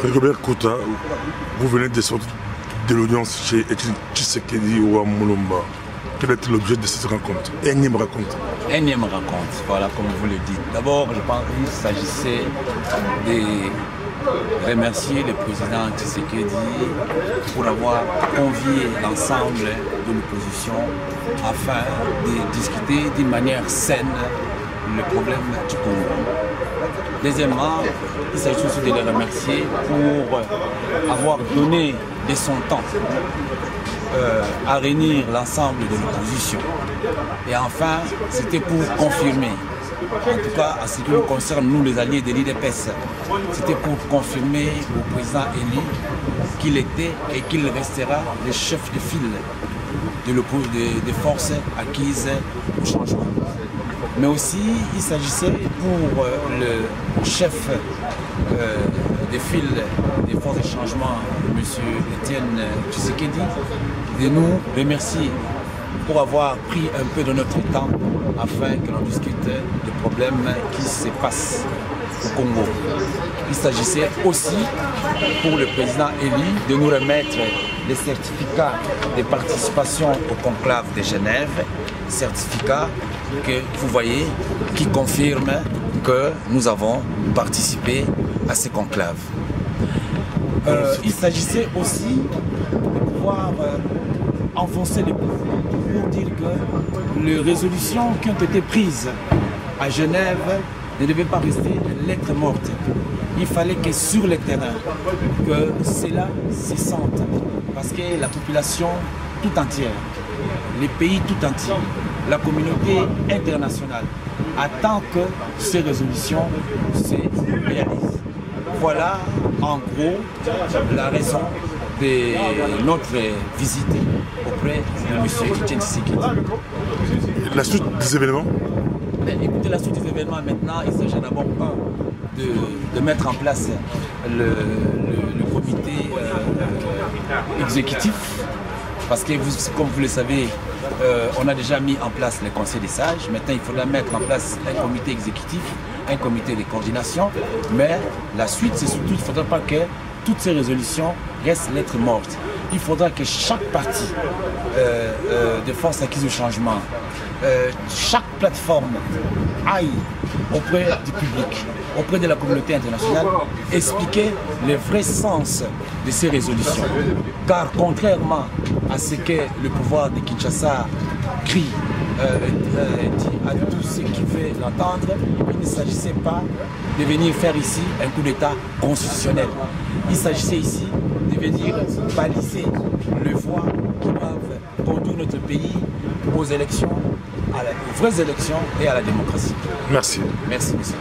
Rigobert Kouta, vous venez de sortir de l'audience chez Tshisekedi ou à Moulomba. Quel est l'objet de cette rencontre? Énième rencontre. Énième rencontre, voilà, comme vous le dites. D'abord, je pense qu'il s'agissait de remercier le président Tshisekedi pour avoir convié l'ensemble de l'opposition afin de discuter d'une manière saine le problème du Congo. Deuxièmement, il s'agit aussi de les remercier pour avoir donné de son temps à réunir l'ensemble de l'opposition. Et enfin, c'était pour confirmer, en tout cas à ce qui nous concerne, nous les alliés de l'IDPS, c'était pour confirmer au président élu qu'il était et qu'il restera le chef de file des forces acquises au changement. Mais aussi, il s'agissait pour le chef des files des forces de changement, M. Étienne Tshisekedi, de nous remercier pour avoir pris un peu de notre temps afin que l'on discute des problèmes qui se passent au Congo. Il s'agissait aussi pour le président élu de nous remettre les certificats de participation au conclave de Genève, certificats que vous voyez qui confirment que nous avons participé à ces conclaves. Il s'agissait aussi de pouvoir enfoncer les coups pour dire que les résolutions qui ont été prises à Genève ne devaient pas rester lettres mortes. Il fallait que sur le terrain, que cela se sente. Parce que la population tout entière, les pays tout entiers, la communauté internationale attend que ces résolutions se réalisent. Voilà en gros la raison de notre visite auprès de M. Étienne Tshisekedi. La suite des événements? Écoutez, la suite des événements maintenant, il s'agit d'abord de mettre en place le comité exécutif. Parce que, comme vous le savez, on a déjà mis en place le conseil des sages. Maintenant, il faudra mettre en place un comité exécutif, un comité de coordination. Mais la suite, c'est surtout, il ne faudra pas que toutes ces résolutions restent lettres mortes. Il faudra que chaque parti de force acquise au changement, chaque plateforme aille auprès du public, auprès de la communauté internationale, expliquer le vrai sens de ces résolutions. Car contrairement à ce que le pouvoir de Kinshasa crie, dit à tous ceux qui veulent l'entendre, il ne s'agissait pas de venir faire ici un coup d'État constitutionnel. Il s'agissait ici de venir baliser les voies qui doivent conduire notre pays aux élections, aux vraies élections et à la démocratie. Merci. Merci, monsieur.